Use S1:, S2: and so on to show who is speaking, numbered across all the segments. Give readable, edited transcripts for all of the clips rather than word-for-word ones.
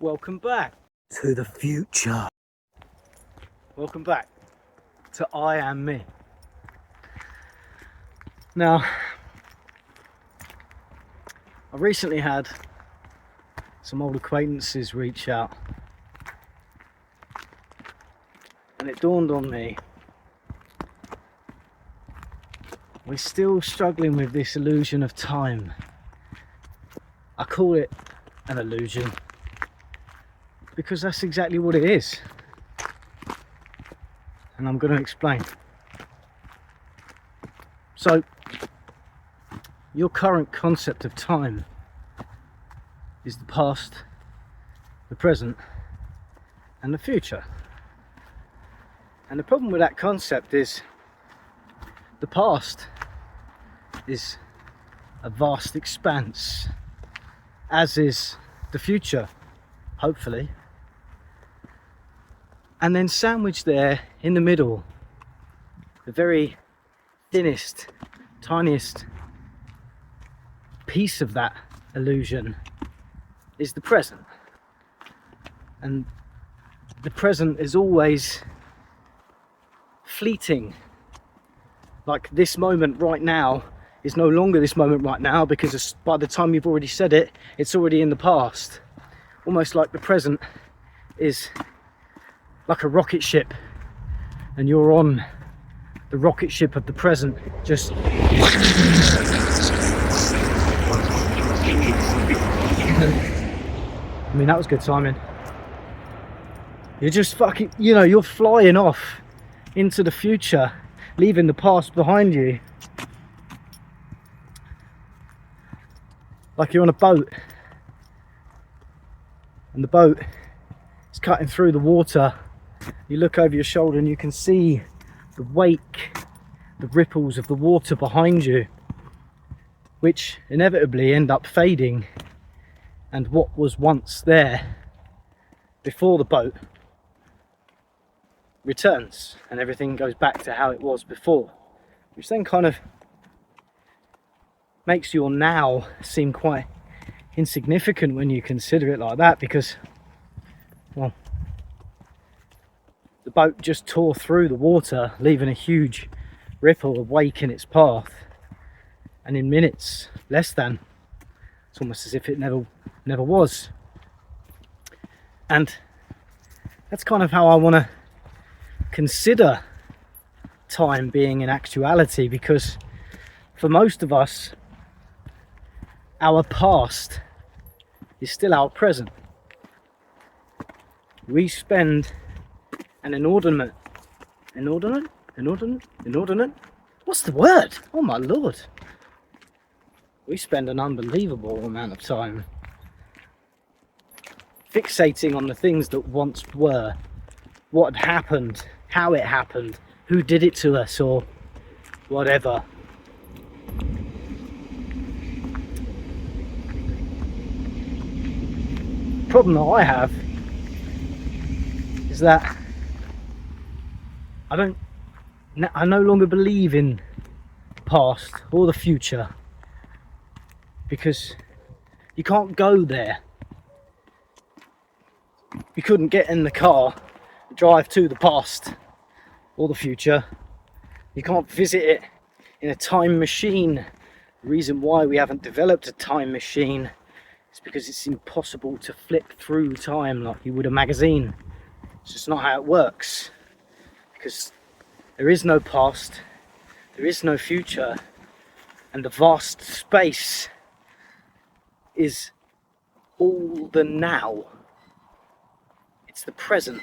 S1: Welcome back to the future. Welcome back to I Am Me. Now, I recently had some old acquaintances reach out, and it dawned on me, we're still struggling with this illusion of time. I call it an illusion because that's exactly what it is, and I'm going to explain. So, your current concept of time is the past, the present, and the future. And the problem with that concept is the past is a vast expanse, as is the future, hopefully. And then sandwiched there in the middle, the very thinnest, tiniest piece of that illusion is the present. And the present is always fleeting. Like this moment right now is no longer this moment right now, because by the time you've already said it, it's already in the past. Almost like the present is like a rocket ship, and you're on the rocket ship of the present, just I mean, that was good timing. You're just fucking, you're flying off into the future, leaving the past behind you. Like you're on a boat, and the boat is cutting through the water. You look over your shoulder and you can see the wake, the ripples of the water behind you, which inevitably end up fading, and what was once there before the boat returns, and everything goes back to how it was before, which then kind of makes your now seem quite insignificant when you consider it like that, because, well, the boat just tore through the water, leaving a huge ripple, a wake in its path, and in minutes, less than, it's almost as if it never was. And that's kind of how I want to consider time being in actuality, because for most of us, our past is still our present. We spend an inordinate, what's the word? Oh my lord. We spend an unbelievable amount of time fixating on the things that once were, what had happened, how it happened, who did it to us, or whatever. The problem that I have is that I no longer believe in the past or the future, because you can't go there. You couldn't get in the car, drive to the past or the future. You can't visit it in a time machine. The reason why we haven't developed a time machine is because it's impossible to flip through time like you would a magazine. It's just not how it works, because there is no past, there is no future, and the vast space is all the now. It's the present,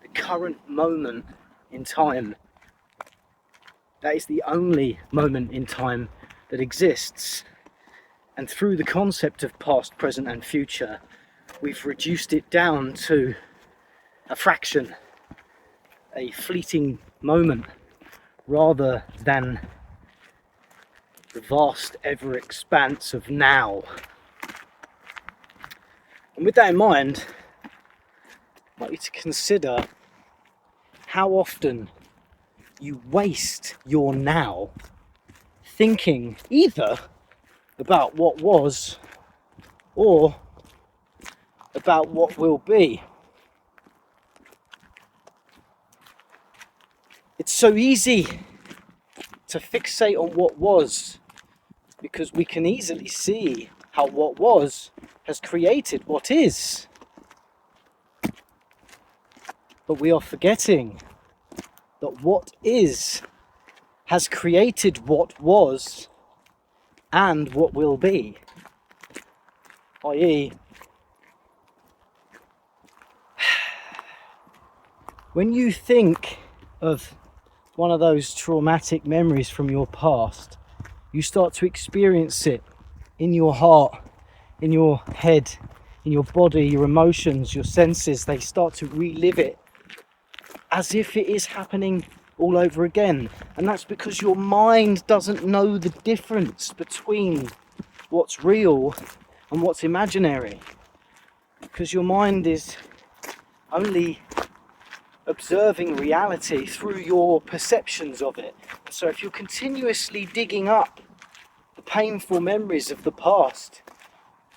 S1: the current moment in time. That is the only moment in time that exists. And through the concept of past, present and future, we've reduced it down to a fraction, a fleeting moment, rather than the vast ever expanse of now. And with that in mind, I'd like you to consider how often you waste your now thinking either about what was or about what will be. It's so easy to fixate on what was, because we can easily see how what was has created what is. But we are forgetting that what is has created what was and what will be. I.e., when you think of one of those traumatic memories from your past, you start to experience it in your heart, in your head, in your body, your emotions, your senses. They start to relive it as if it is happening all over again. And that's because your mind doesn't know the difference between what's real and what's imaginary, because your mind is only observing reality through your perceptions of it. So if you're continuously digging up the painful memories of the past,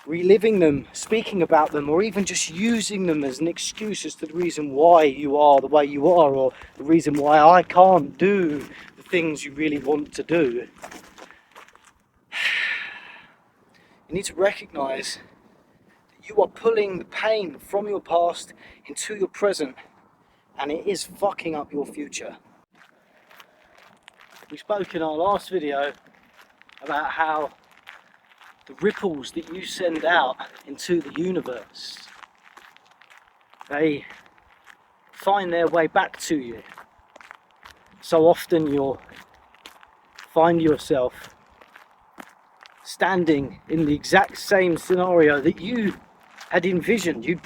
S1: reliving them, speaking about them, or even just using them as an excuse as to the reason why you are the way you are, or the reason why I can't do the things you really want to do, you need to recognize that you are pulling the pain from your past into your present, and it is fucking up your future. We spoke in our last video about how the ripples that you send out into the universe, they find their way back to you. So often you'll find yourself standing in the exact same scenario that you had envisioned. You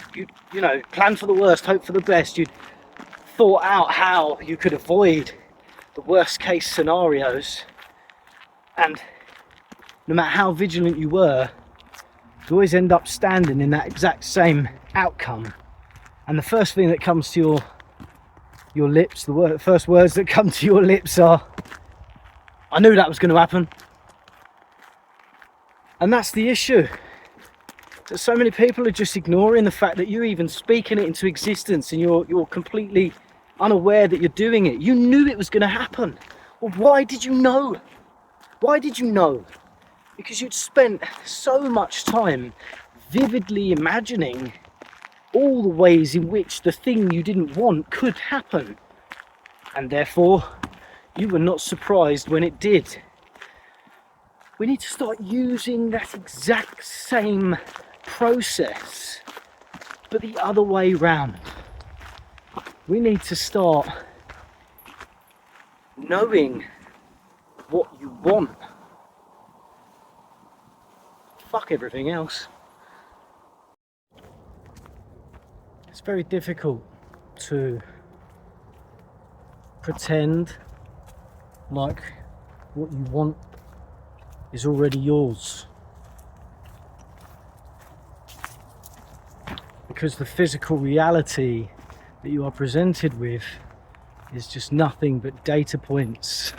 S1: know, planned for the worst, hope for the best. You'd thought out how you could avoid the worst case scenarios, and no matter how vigilant you were, you always end up standing in that exact same outcome. And the first thing that comes to your lips, first words that come to your lips are, I knew that was going to happen. And that's the issue. That so many people are just ignoring the fact that you're even speaking it into existence, and you're completely unaware that you're doing it. You knew it was going to happen. Well, why did you know? Why did you know? Because you'd spent so much time vividly imagining all the ways in which the thing you didn't want could happen. And therefore, you were not surprised when it did. We need to start using that exact same process, but the other way round. We need to start knowing what you want. Fuck everything else. It's very difficult to pretend like what you want is already yours, because the physical reality that you are presented with is just nothing but data points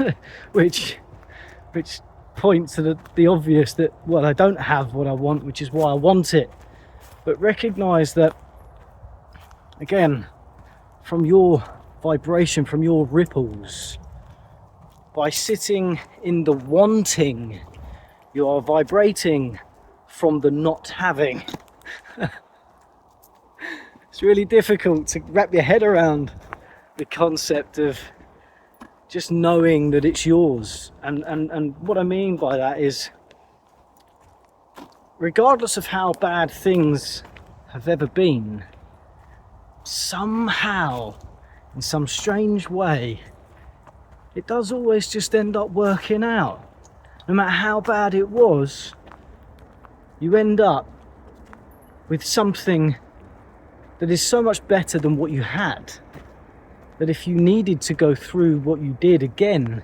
S1: which point to the obvious, that, well, I don't have what I want, which is why I want it. But recognize that, again, from your vibration, from your ripples, by sitting in the wanting, you are vibrating from the not having. It's really difficult to wrap your head around the concept of just knowing that it's yours. And what I mean by that is, regardless of how bad things have ever been, somehow, in some strange way, it does always just end up working out. No matter how bad it was, you end up with something that is so much better than what you had, that if you needed to go through what you did again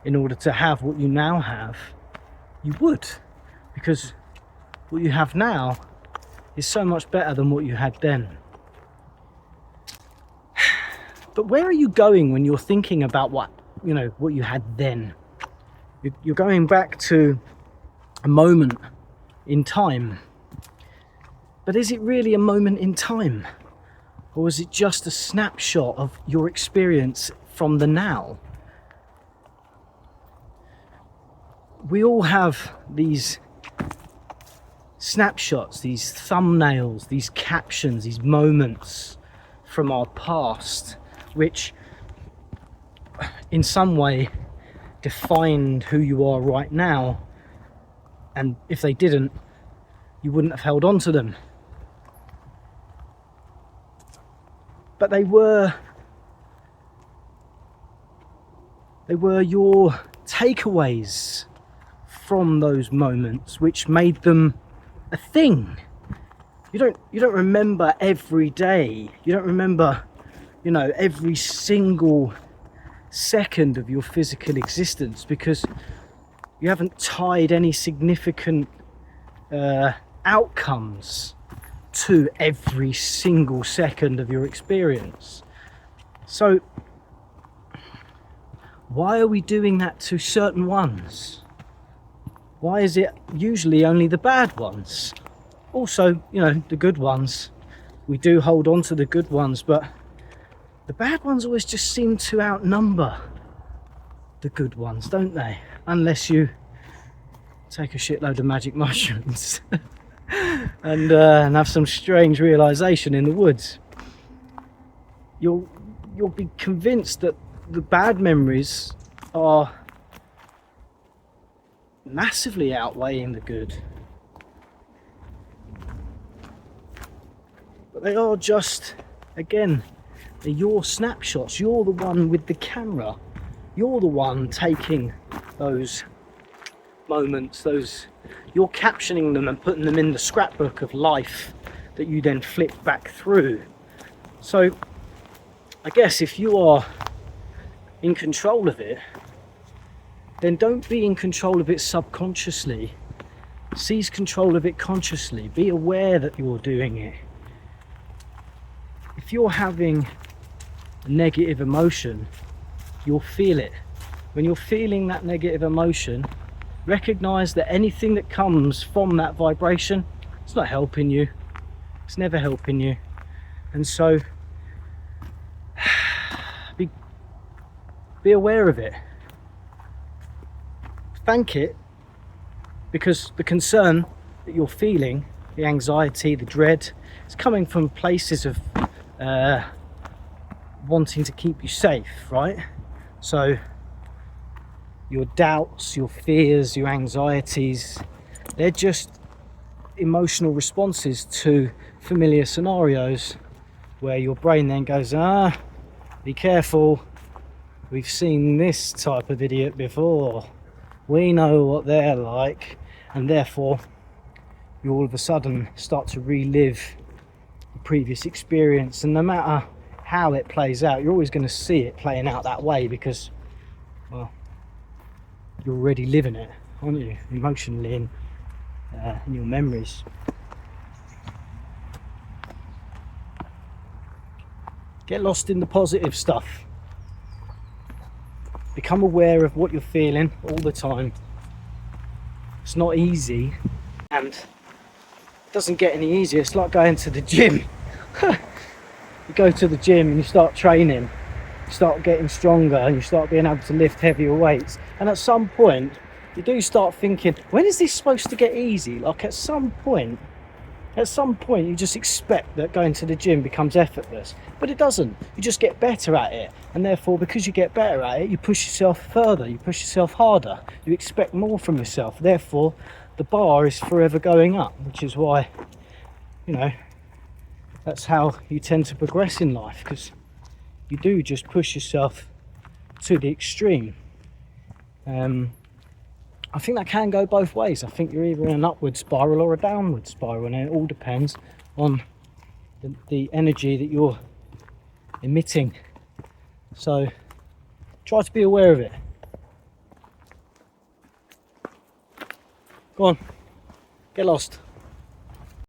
S1: in order to have what you now have, you would, because what you have now is so much better than what you had then. But where are you going when you're thinking about what you had then? You're going back to a moment in time. But is it really a moment in time? Or is it just a snapshot of your experience from the now? We all have these snapshots, these thumbnails, these captions, these moments from our past, which in some way defined who you are right now. And if they didn't, you wouldn't have held on to them. But they were your takeaways from those moments, which made them a thing. You don't remember every day. You don't remember, every single second of your physical existence, because you haven't tied any significant outcomes to every single second of your experience. So why are we doing that to certain ones? Why is it usually only the bad ones? Also, the good ones. We do hold on to the good ones, but the bad ones always just seem to outnumber the good ones, don't they? Unless you take a shitload of magic mushrooms and have some strange realization in the woods. You'll be convinced that the bad memories are massively outweighing the good. But they are just, again, they're your snapshots. You're the one with the camera. You're the one taking those moments, you're captioning them and putting them in the scrapbook of life that you then flip back through. So I guess if you are in control of it, then don't be in control of it subconsciously. Seize control of it consciously. Be aware that you're doing it. If you're having a negative emotion, you'll feel it. When you're feeling that negative emotion, recognize that anything that comes from that vibration, it's not helping you. It's never helping you. And so be aware of it. Thank it, because the concern that you're feeling, the anxiety, the dread, is coming from places of wanting to keep you safe, right? So your doubts, your fears, your anxieties, they're just emotional responses to familiar scenarios where your brain then goes, be careful, we've seen this type of idiot before, we know what they're like, and therefore you all of a sudden start to relive the previous experience. And no matter how it plays out, you're always going to see it playing out that way, because, well, you're already living it, aren't you, emotionally in your memories. Get lost in the positive stuff. Become aware of what you're feeling all the time. It's not easy, and it doesn't get any easier. It's like going to the gym. You go to the gym and you start training, you start getting stronger, and you start being able to lift heavier weights, and at some point you do start thinking, when is this supposed to get easy? Like at some point you just expect that going to the gym becomes effortless, but it doesn't. You just get better at it, and therefore because you get better at it, you push yourself further, you push yourself harder, you expect more from yourself. Therefore the bar is forever going up, which is why, that's how you tend to progress in life, because you do just push yourself to the extreme. I think that can go both ways. I think you're either in an upward spiral or a downward spiral, and it all depends on the energy that you're emitting. So try to be aware of it. Go on, get lost.